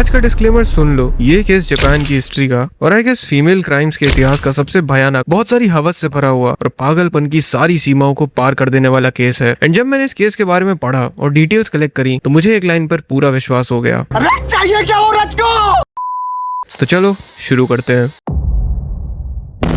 आज का डिस्क्लेमर सुन लो, ये केस जापान की हिस्ट्री का और आई गेस फीमेल क्राइम्स के इतिहास का सबसे भयानक, बहुत सारी हवस से भरा हुआ और पागलपन की सारी सीमाओं को पार कर देने वाला केस है। एंड जब मैंने इस केस के बारे में पढ़ा और डिटेल्स कलेक्ट करी तो मुझे एक लाइन पर पूरा विश्वास हो गया। चाहिए क्या औरत को? तो चलो शुरू करते हैं।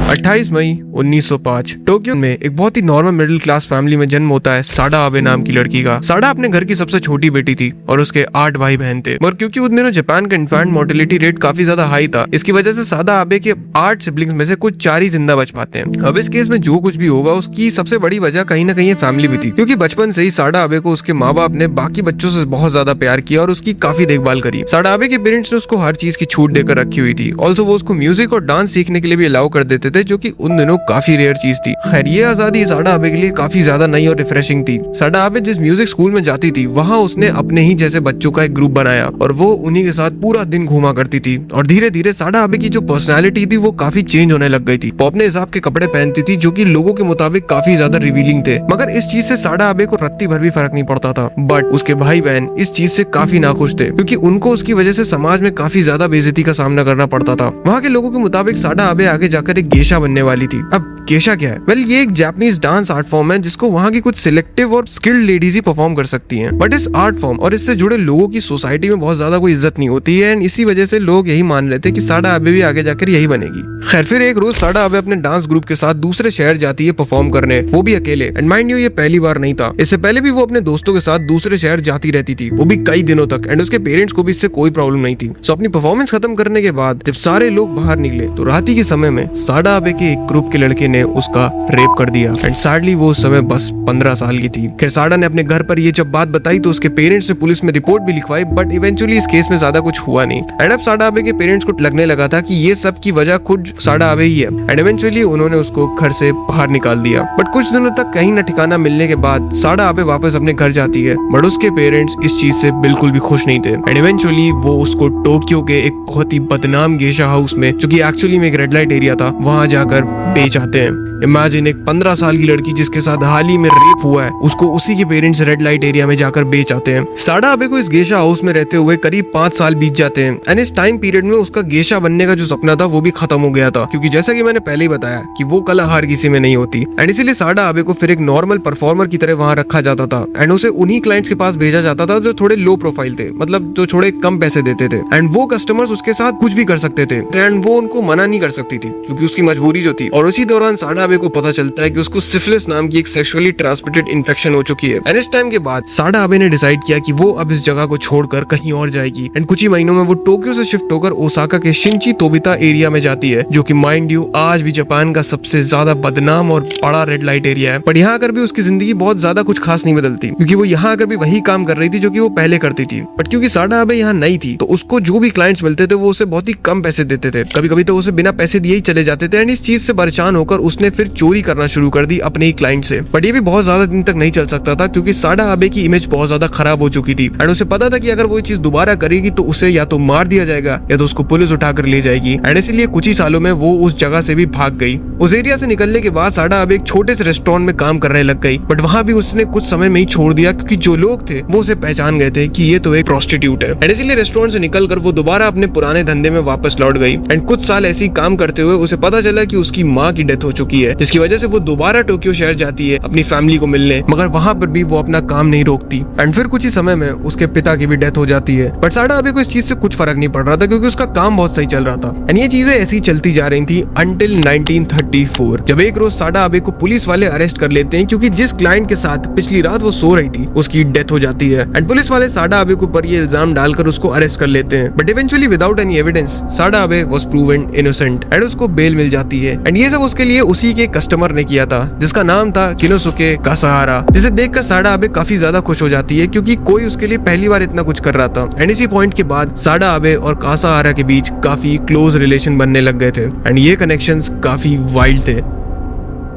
28 मई 1905 टोक्यो में एक बहुत ही नॉर्मल मिडिल क्लास फैमिली में जन्म होता है साडा आबे नाम की लड़की का। साडा अपने घर की सबसे छोटी बेटी थी और उसके 8 भाई बहन थे। और क्योंकि उन दिनों जापान का इन्फेंट मोर्टेलिटी रेट काफी ज्यादा हाई था, इसकी वजह से साडा आबे के 8 सिबलिंग्स में से कुछ 4 ही जिंदा बच पाते हैं। अब इस केस में जो कुछ भी होगा उसकी सबसे बड़ी वजह कहीं ना कहीं फैमिली भी थी, क्योंकि बचपन से ही साडा आबे को उसके माँ बाप ने बाकी बच्चों से बहुत ज्यादा प्यार किया और उसकी काफी देखभाल करी। साडा आबे के पेरेंट्स ने उसको हर चीज की छूट देकर रखी हुई थी। ऑल्सो वो उसको म्यूजिक और डांस सीखने के लिए भी अलाउ कर देते थे, जो कि उन दिनों काफी रेयर चीज थी। खैर ये आजादी साडा आबे के लिए काफी ज्यादा नई और रिफ्रेशिंग थी। साडा आबे जिस म्यूजिक स्कूल में जाती थी वहाँ उसने अपने ही जैसे बच्चों का एक ग्रुप बनाया और वो उन्हीं के साथ पूरा दिन घूमा करती थी। और धीरे धीरे साडा आबे की जो पर्सनैलिटी थी वो काफी चेंज होने लग गई थी। वो अपने हिसाब के कपड़े पहनती थी जो कि लोगों के मुताबिक काफी ज्यादा रिवीलिंग थे, मगर इस चीज से साडा आबे को रत्ती भर भी फर्क नहीं पड़ता था। बट उसके भाई बहन इस चीज से काफी नाखुश थे, क्योंकि उनको उसकी वजह से समाज में काफी ज्यादा बेइज्जती का सामना करना पड़ता था। वहाँ के लोगों के मुताबिक साडा आबे आगे जाकर एक गेशा बनने वाली थी। अब गेशा क्या है? वेल ये एक जापानीज डांस आर्ट फॉर्म है जिसको वहाँ की कुछ सिलेक्टिव और स्किल्ड लेडीज ही परफॉर्म कर सकती हैं। बट इस आर्ट फॉर्म और इससे जुड़े लोगों की सोसाइटी में बहुत ज्यादा कोई इज्जत नहीं होती है, एंड इसी वजह से लोग यही मान रहे थे कि साडा आबे भी आगे जाकर यही बनेगी। खैर फिर एक रोज साडा आबे अपने डांस ग्रुप के साथ दूसरे शहर जाती है परफॉर्म करने, वो भी अकेले। एंड माइंड यू ये पहली बार नहीं था, इससे पहले भी वो अपने दोस्तों के साथ दूसरे शहर जाती रहती थी, वो भी कई दिनों तक। एंड उसके पेरेंट्स को भी इससे कोई प्रॉब्लम नहीं थी। सो अपनी परफॉर्मेंस खत्म करने के बाद जब सारे लोग बाहर निकले तो रात के समय में साडा आबे के एक ग्रुप के लड़के ने उसका रेप कर दिया। एंड सैडली वो उस समय बस 15 साल की थी। खैर साडा ने अपने घर पर ये जब बात बताई तो उसके पेरेंट्स ने पुलिस में रिपोर्ट भी लिखवाई, बट इवेंचुअली इस केस में ज्यादा कुछ हुआ नहीं। एंड अब साडा आबे के पेरेंट्स को लगने लगा था कि ये सब की वजह खुद साडा आबे ही है। एंड इवेंचुअली उन्होंने उसको घर से बाहर निकाल दिया। बट कुछ दिनों तक कहीं न ठिकाना मिलने के बाद साडा आबे वापस अपने घर जाती है, बट उसके पेरेंट्स इस चीज से बिल्कुल भी खुश नहीं थे। एंड इवेंचुअली वो उसको टोक्यो के एक बहुत ही बदनाम गेशा हाउस में, जो कि एक्चुअली में एक रेड लाइट एरिया था, वहां जाकर बेच आते हैं। इमेजिन एक 15 साल की लड़की जिसके साथ हाल ही में रेप हुआ है, उसको उसी के पेरेंट्स रेड लाइट एरिया में जाकर बेच आते हैं। साडा आबे को इस गेशा हाउस में रहते हुए करीब 5 साल बीत जाते हैं। एंड इस टाइम पीरियड में उसका गेशा बनने का जो सपना था वो भी खत्म हो गया था, क्योंकि जैसा कि मैंने पहले ही बताया कि वो कला हर किसी में नहीं होती। एंड इसीलिए साडा आबे को फिर एक नॉर्मल परफॉर्मर की तरह वहां रखा जाता था। एंड उसे उन्हीं क्लाइंट्स के पास भेजा जाता था जो थोड़े लो प्रोफाइल थे, मतलब जो थोड़े कम पैसे देते थे। एंड वो कस्टमर्स उसके साथ कुछ भी कर सकते थे एंड वो उनको मना नहीं कर सकती थी, क्योंकि उसकी मजबूरी जो थी। और उसी दौरान साडा आबे को पता चलता है कि उसको सिफिलिस नाम की एक सेक्सुअली ट्रांसमिटेड इन्फेक्शन हो चुकी है। एंड इस टाइम के बाद साडा आबे ने डिसाइड किया कि वो अब इस जगह को छोड़कर कहीं और जाएगी। एंड कुछ ही महीनों में वो टोक्यो से शिफ्ट होकर ओसाका के शिंची तोबिता एरिया में जाती है, जो कि माइंड यू आज भी जापान का सबसे ज्यादा बदनाम और बड़ा रेड लाइट एरिया है। पर यहाँ आकर भी उसकी जिंदगी बहुत ज्यादा कुछ खास नहीं बदलती, क्योंकि वो यहाँ आकर भी वही काम कर रही थी जो कि वो पहले करती थी। बट क्योंकि साडा आबे यहाँ नई थी तो उसको जो भी क्लाइंट्स मिलते थे वो उसे बहुत ही कम पैसे देते थे, कभी कभी तो उसे बिना पैसे दिए ही चले जाते थे। एंड इस चीज से परेशान होकर उसने फिर चोरी करना शुरू कर दी अपने ही क्लाइंट से। बट ये भी बहुत ज्यादा दिन तक नहीं चल सकता था, क्योंकि साडा आबे की इमेज बहुत ज्यादा खराब हो चुकी थी। एंड उसे पता था कि अगर वो ये चीज दोबारा करेगी तो उसे या तो मार दिया जाएगा या तो उसको पुलिस उठाकर ले जाएगी। एंड इसीलिए कुछ ही सालों में वो उस जगह से भी भाग गई। उस एरिया से निकलने के बाद साडा आबे एक छोटे से रेस्टोरेंट में काम करने लग गई, बट वहां भी उसने कुछ समय में ही छोड़ दिया, क्योंकि जो लोग थे वो उसे पहचान गए थे कि ये तो एक प्रोस्टिट्यूट है। एंड इसीलिए रेस्टोरेंट से निकलकर वो दोबारा अपने पुराने धंधे में वापस लौट गई। एंड कुछ साल ऐसे ही काम करते हुए उसे पता चला कि उसकी माँ की डेथ हो चुकी है, जिसकी वजह से वो दोबारा टोक्यो शहर जाती है अपनी फैमिली को मिलने, मगर वहां पर भी वो अपना काम नहीं रोकती। एंड फिर कुछ ही समय में उसके पिता की भी डेथ हो जाती है। बट साडा आबे को इस चीज से कुछ फर्क नहीं पड़ रहा था, क्योंकि उसका काम बहुत सही चल रहा था। एंड ये चीजें ऐसी चलती जा रही थी अंटिल 1934, जब एक रोज साडा आबे को पुलिस वाले अरेस्ट कर लेते हैं, क्योंकि जिस क्लाइंट के साथ पिछली रात वो सो रही थी उसकी डेथ हो जाती है। एंड पुलिस वाले साडा आबे को पर ये इल्जाम डालकर उसको अरेस्ट कर लेते हैं। But eventually without any evidence साडा आबे वाज प्रूवन इनोसेंट एंड उसको बेल मिल जाती है। एंड ये सब उसके लिए उसी के कस्टमर ने किया था, जिसका नाम था किनोसुके कासाहारा, जिसे देखकर साडा आबे काफी ज्यादा खुश हो जाती है, क्योंकि कोई उसके लिए पहली बार इतना कुछ कर रहा था। एंड इसी पॉइंट के बाद साडा आबे और कासाहारा के बीच काफी क्लोज रिलेशन बनने लग गए थे। एंड ये कनेक्शंस काफी वाइल्ड थे।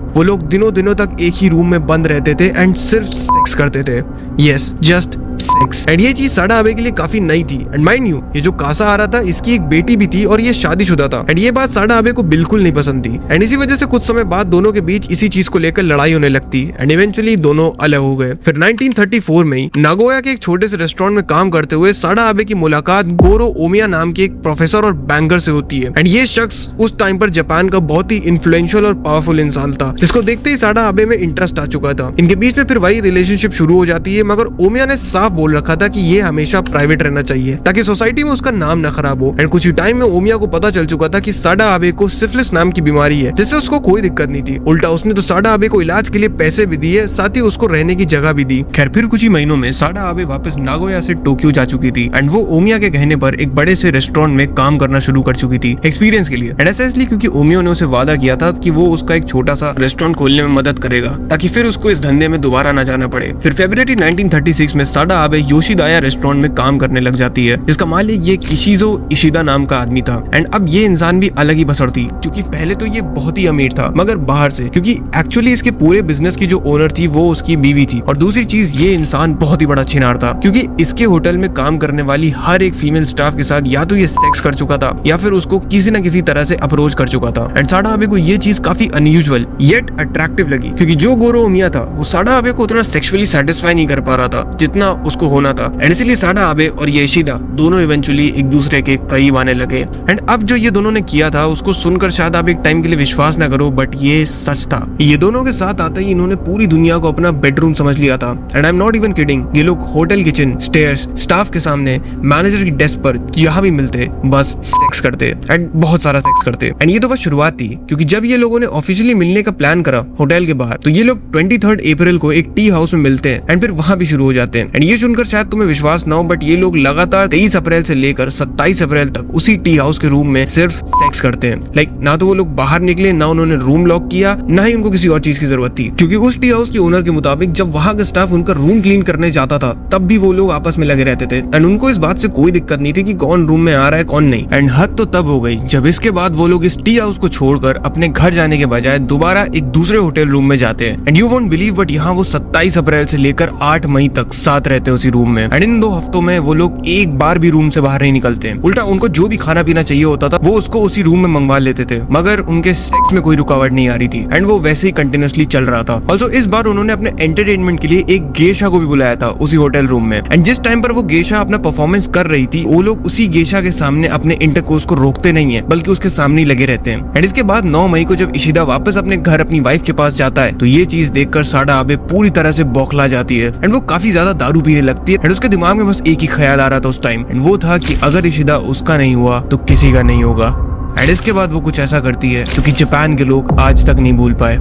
वो लोग दिनों दिनों तक एक ही रूम में बंद रहते थे एंड सिर्फ सेक्स करते थे। Yes, just sex. एंड ये चीज साडा आबे के लिए काफी नई थी। एंड माइंड यू, ये जो कासा आ रहा था इसकी एक बेटी भी थी और ये शादीशुदा था। एंड ये बात साडा आबे को बिल्कुल नहीं पसंद थी। एंड इसी वजह से कुछ समय बाद दोनों के बीच इसी चीज को लेकर लड़ाई होने लगती। एंड इवेंचुअली दोनों अलग हो गए। फिर 1934 में ही नागोया के एक छोटे से रेस्टोरेंट में काम करते हुए साडा आबे की मुलाकात गोरो ओमिया नाम के एक प्रोफेसर और बैंकर से होती है। एंड ये शख्स उस टाइम पर जापान का बहुत ही इन्फ्लुएंशियल और पावरफुल इंसान था, जिसको देखते ही साडा आबे में इंटरेस्ट आ चुका था। इनके बीच में फिर वही रिलेशनशिप शुरू हो जाती है, मगर ओमिया ने साफ बोल रखा था कि ये हमेशा प्राइवेट रहना चाहिए ताकि सोसाइटी में उसका नाम न खराब हो। एंड कुछ ही टाइम में ओमिया को पता चल चुका था कि साडा आबे को सिफिलिस नाम की बीमारी है, जिससे उसको कोई दिक्कत नहीं थी। उल्टा उसने तो साडा आबे को इलाज के लिए पैसे भी दिए, साथ ही उसको रहने की जगह भी दी। खैर फिर कुछ ही महीनों में साडा आबे वापस नागोया से टोक्यो जा चुकी थी। एंड वो ओमिया के कहने पर एक बड़े से रेस्टोरेंट में काम करना शुरू कर चुकी थी एक्सपीरियंस के लिए। एंड ऐसा इसलिए क्योंकि ओमिया ने उसे वादा किया था कि वो उसका एक छोटा सा रेस्टोरेंट खोलने में मदद करेगा ताकि फिर उसको इस धंधे में दोबारा न जाना पड़े। फिर फरवरी 1936 में साडा आबे योशिदाया रेस्टोरेंट में काम करने लग जाती है, जिसका मालिक ये किशिजो इशिदा नाम का आदमी था। एंड अब ये इंसान भी अलग ही बसर थी, क्योंकि पहले तो ये बहुत ही अमीर था मगर बाहर से, क्योंकि एक्चुअली इसके पूरे बिजनेस की जो ओनर थी वो उसकी बीवी थी। और दूसरी चीज, ये इंसान बहुत ही बड़ा छिनार था, क्योंकि इसके होटल में काम करने वाली हर एक फीमेल स्टाफ के साथ या तो ये सेक्स कर चुका था या फिर उसको किसी न किसी तरह से अप्रोच कर चुका था। एंड साडा आबे को ये चीज काफी अनयूजुअल येट अट्रैक्टिव लगी, क्योंकि जो गोरो ओमिया था वो साडा आबे को उतना सेक्सुअली सेटिस्फाई नहीं कर पा रहा था जितना उसको होना था। एंड इसीलिए साडा आबे और ये इशिदा दोनों इवेंचुअली एक दूसरे के करीब आने लगे। एंड अब जो ये दोनों ने किया था उसको सुनकर शायद आप एक टाइम के लिए विश्वास ना करो, बट ये सच था। ये दोनों के साथ आते ही इन्होंने पूरी दुनिया को अपना बेडरूम समझ लिया था। And I am not even kidding, ये लोग होटल किचन स्टेयर्स स्टाफ के सामने मैनेजर की डेस्क पर जहाँ भी मिलते बस सेक्स करते एंड बहुत सारा सेक्स करते। एंड ये तो बस शुरुआत थी, क्योंकि जब ये लोगों ने ऑफिशियली मिलने का प्लान करा होटल के बाहर, तो ये लोग 23 अप्रैल को एक टी हाउस में मिलते हैं एंड फिर वहां भी शुरू हो जाते हैं। एंड ये सुनकर शायद तुम्हें विश्वास ना हो, बट ये लोग लगातार 23 अप्रैल से लेकर 27 अप्रैल तक उसी टी हाउस के रूम में सिर्फ सेक्स करते हैं। लाइक ना तो वो लोग बाहर निकले, ना उन्होंने रूम लॉक किया, ना ही उनको किसी और चीज की जरूरत थी, क्योंकि उस टी हाउस के ओनर के मुताबिक जब वहां का स्टाफ उनका रूम क्लीन करने जाता था तब भी वो लोग आपस में लगे रहते थे। एंड उनको इस बात से कोई दिक्कत नहीं थी कि कौन रूम में आ रहा है कौन नहीं। एंड हद तो तब हो गई जब इसके बाद वो लोग इस टी हाउस को छोड़कर अपने घर जाने के बजाय दोबारा एक दूसरे होटल रूम में जाते हैं। And you won't believe, but यहाँ वो 27 अप्रैल से लेकर 8 मई तक साथ रहते हैं उसी रूम में। एंड इन 2 हफ्तों में वो लोग एक बार भी रूम से बाहर नहीं निकलते हैं। उल्टा उनको जो भी खाना पीना चाहिए होता था वो उसको उसी रूम में मंगवा लेते थे, मगर उनके सेक्स में कोई रुकावट नहीं आ रही थी। एंड वो वैसे ही कंटिन्यूअसली चल रहा था। ऑल्सो इस बार उन्होंने अपने एंटरटेनमेंट के लिए एक गेशा को भी बुलाया था उसी होटल रूम में। एंड जिस टाइम पर वो गेशा अपना परफॉर्मेंस कर रही थी, वो लोग उसी गेशा के सामने अपने इंटरकोर्स को रोकते नहीं है, बल्कि उसके सामने ही लगे रहते हैं। एंड इसके बाद 9 मई को जब इशिदा वापस अपने घर अपनी वाइफ के पास जाता है, तो ये चीज देखकर साडा आबे पूरी तरह से बौखला जाती है। एंड वो काफी ज्यादा दारू पीने लगती है। एंड उसके दिमाग में बस एक ही ख्याल आ रहा था उस टाइम, एंड वो था कि अगर इशिदा उसका नहीं हुआ तो किसी का नहीं होगा। एंड इसके बाद वो कुछ ऐसा करती है क्योंकि जापान के लोग आज तक नहीं भूल पाए।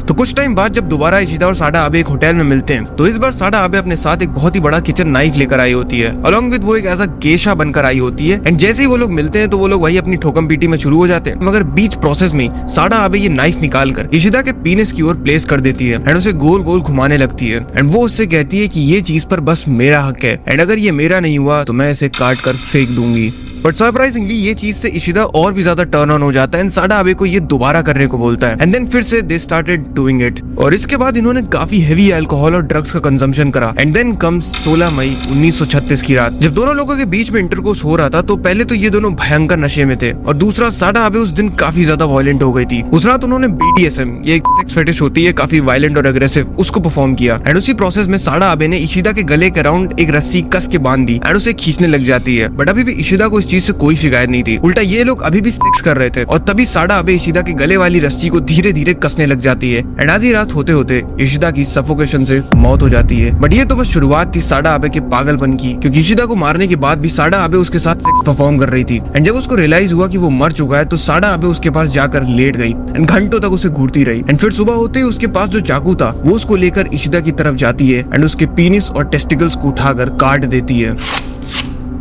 तो कुछ टाइम बाद जब दोबारा इशिदा और साडा आबे एक होटल में मिलते हैं, तो इस बार साडा आबे अपने साथ एक बहुत ही बड़ा किचन नाइफ लेकर आई होती है, अलॉन्ग विद वो एक ऐसा गेशा बनकर आई होती है। एंड जैसे ही वो लोग मिलते हैं तो वो लोग वही अपनी ठोकम पीटी में शुरू हो जाते हैं, मगर बीच प्रोसेस में साडा आबे ये नाइफ निकालकर इशिदा के पीनिस की ओर प्लेस कर देती है एंड उसे गोल गोल घुमाने लगती है। एंड वो उससे कहती है कि ये चीज पर बस मेरा हक है, एंड अगर ये मेरा नहीं हुआ तो मैं इसे काट कर फेंक दूंगी। बट सरप्राइजिंगली ये चीज से इशिदा और भी ज्यादा टर्न ऑन हो जाता है एंड साडा आबे को ये दोबारा करने को बोलता है। एंड देन फिर से दे स्टार्टेड डूइंग इट। और इसके बाद इन्होंने काफी हेवी अल्कोहल और ड्रग्स का कंजम्पशन करा। एंड देन कम्स 16 मई 1936 की रात, जब दोनों लोगों के बीच में इंटरकोर्स हो रहा था। तो पहले तो ये दोनों भयंकर नशे में थे, और दूसरा साडा आबे उस दिन काफी ज्यादा वायलेंट हो गई थी। उस रात उन्होंने BDSM, ये एक सेक्स फेटिश होती है काफी वायलेंट और अग्रेसिव, उसको परफॉर्म किया। एंड उसी प्रोसेस में साडा आबे ने इशिदा के गले के अराउंड एक रस्सी कस के बांध दी एंड उसे खींचने लग जाती है। बट अभी भी इशिदा को इस चीज से कोई शिकायत नहीं थी, उल्टा ये लोग अभी भी सेक्स कर रहे थे। और तभी साडा आबे इशिदा के गले वाली रस्सी को धीरे धीरे कसने लग जाती है। एंड आधी रात होते होते इशिदा की सफोकेशन से मौत हो जाती है। बट ये तो बस शुरुआत थी साडा आबे के पागलपन की, क्योंकि इशिदा को मारने के बाद भी साडा आबे उसके साथ सेक्स परफॉर्म कर रही थी। एंड जब उसको रियलाइज हुआ कि वो मर चुका है, तो साडा आबे उसके पास जाकर लेट गई एंड घंटों तक उसे घूरती रही। एंड फिर सुबह होते ही उसके पास जो चाकू था वो उसको लेकर इशिदा की तरफ जाती है एंड उसके पीनिस और टेस्टिकल्स को उठाकर काट देती है।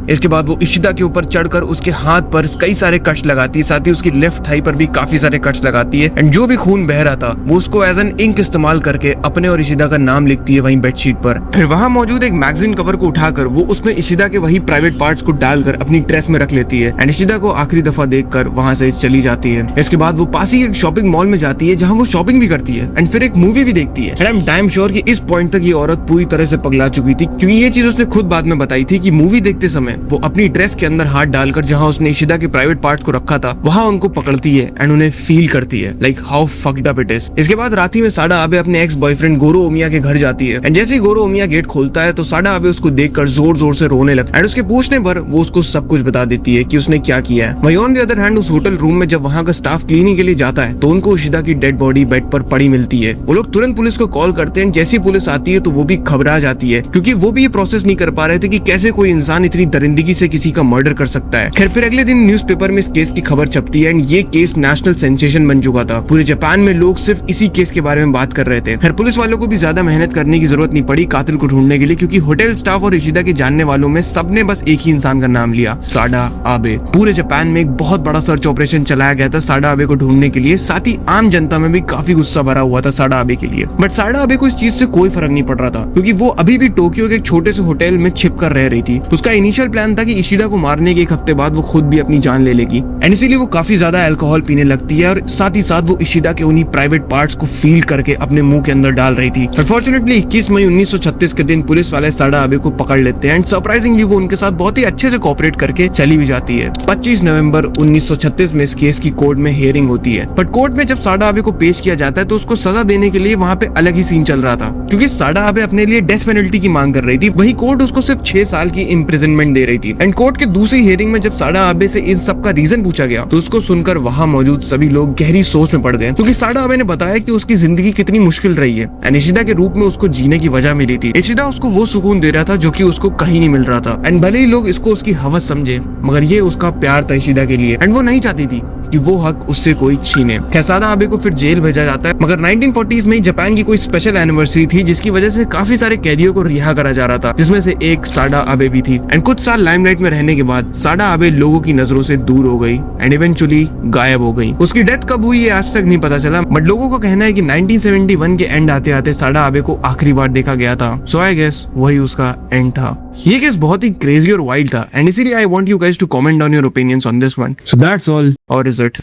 इसके बाद वो इशिदा के ऊपर चढ़कर उसके हाथ पर कई सारे कट्स लगाती है, साथ ही उसकी लेफ्ट थाई पर भी काफी सारे कट्स लगाती है एंड जो भी खून बह रहा था वो उसको एज एन इंक इस्तेमाल करके अपने और इशिदा का नाम लिखती है वहीं बेडशीट पर। फिर वहां मौजूद एक मैगजीन कवर को उठाकर वो उसमें इशिदा के वही प्राइवेट पार्ट्स को डालकर अपनी ड्रेस में रख लेती है एंड इशिदा को आखिरी दफा देखकर वहां से चली जाती है। इसके बाद वो पास ही एक शॉपिंग मॉल में जाती है जहां वो शॉपिंग भी करती है एंड फिर एक मूवी भी देखती है। And I am damn sure कि इस पॉइंट तक ये औरत पूरी तरह से पगला चुकी थी, क्योंकि ये चीज उसने खुद बाद में बताई थी कि मूवी देखते समय वो अपनी ड्रेस के अंदर हाथ डालकर जहां उसने इशिदा के प्राइवेट पार्ट्स को रखा था वहां उनको पकड़ती है एंड उन्हें फील करती है like how fucked up it is. इसके बाद रात ही में साडा आबे अपने एक्स बॉयफ्रेंड गोरो ओमिया के घर जाती है एंड जैसे ही गोरो ओमिया गेट खोलता है तो साडा आबे उसको देखकर जोर जोर से रोने लगता है एंड उसके पूछने पर वो उसको सब कुछ बता देती है कि उसने क्या किया है। वहीं ऑन द अदर हैंड उस होटल रूम में जब वहां का स्टाफ क्लीनिंग के लिए जाता है तो उनको इशिदा की डेड बॉडी बेड पर पड़ी मिलती है। वो लोग तुरंत पुलिस को कॉल करते हैं। जैसी पुलिस आती है तो वो भी घबरा जाती है क्योंकि वो भी ये प्रोसेस नहीं कर पा रहे थे कि कैसे कोई इंसान इतनी दरिंदगी से किसी का मर्डर कर सकता है। खैर फिर अगले दिन न्यूज़पेपर में इस केस की खबर छपती है एंड ये केस नेशनल सेंसेशन बन चुका था। पूरे जापान में लोग सिर्फ इसी केस के बारे में बात कर रहे थे। खैर पुलिस वालों को भी ज्यादा मेहनत करने की जरूरत नहीं पड़ी कातिल को ढूंढने के लिए, क्योंकि होटल स्टाफ और इशिदा के जानने वालों में सबने बस एक ही इंसान का नाम लिया, साडा आबे। पूरे जापान में एक बहुत बड़ा सर्च ऑपरेशन चलाया गया था साडा आबे को ढूंढने के लिए। साथ ही आम जनता में भी काफी गुस्सा भरा हुआ था साडा आबे के लिए। बट साडा आबे को इस चीज से कोई फर्क नहीं पड़ रहा था क्योंकि वो अभी भी टोक्यो के एक छोटे से होटल में छिप कर रह रही थी। उसका इनिशियल प्लान था कि इशिदा को मारने के एक हफ्ते बाद वो खुद भी अपनी जान ले लेगी एंड इसीलिए वो काफी ज्यादा अल्कोहल पीने लगती है और साथ ही साथ वो इशिदा के उन्हीं प्राइवेट पार्ट्स को फील करके अपने मुंह के अंदर डाल रही थी। अनफॉर्चुनेटली 21 मई 1936 के दिन पुलिस वाले साडा आबे को पकड़ लेते हैं एंड सरप्राइजिंगली वो उनके साथ बहुत ही अच्छे से कोऑपरेट करके चली भी जाती है। 25 नवंबर 1936 में इस केस की कोर्ट में हियरिंग होती है। बट कोर्ट में जब साडा आबे को पेश किया जाता है तो उसको सजा देने के लिए वहाँ पे अलग ही सीन चल रहा था, क्योंकि साडा आबे अपने लिए डेथ पेनल्टी की मांग कर रही थी। वही कोर्ट उसको सिर्फ 6 साल की इम्प्रिजनमेंट दे रही थी। एंड कोर्ट के दूसरी हियरिंग में जब साडा आबे से इन सब का रीजन पूछा गया तो उसको सुनकर वहाँ मौजूद सभी लोग गहरी सोच में पड़ गए, क्योंकि साडा आबे ने बताया कि उसकी जिंदगी कितनी मुश्किल रही है एंड इशिदा के रूप में उसको जीने की वजह मिली थी। इशिदा उसको वो सुकून दे रहा था जो कि उसको कहीं नहीं मिल रहा था एंड भले ही लोग इसको उसकी हवस समझे मगर ये उसका प्यार था इशिदा के लिए एंड वो नहीं चाहती थी कि वो हक उससे कोई छीने। साडा आबे को फिर जेल भेजा जाता है, मगर 1940s में जापान की कोई स्पेशल एनिवर्सरी थी जिसकी वजह से काफी सारे कैदियों को रिहा करा जा रहा था, जिसमें से एक साडा आबे भी थी। एंड कुछ साल लाइमलाइट में रहने के बाद साडा आबे लोगों की नजरों से दूर हो गई एंड इवेंचुअली गायब हो गई। उसकी डेथ कब हुई है आज तक नहीं पता चला, बट लोगों का कहना है कि 1971 के एंड आते आते साडा आबे को आखिरी बार देखा गया था। सो आई गेस वही उसका एंड था। ये केस बहुत ही क्रेजी और वाइल्ड था एंड इसीलिए I want you guys to comment down your opinions on this one. So that's all, और इज इट?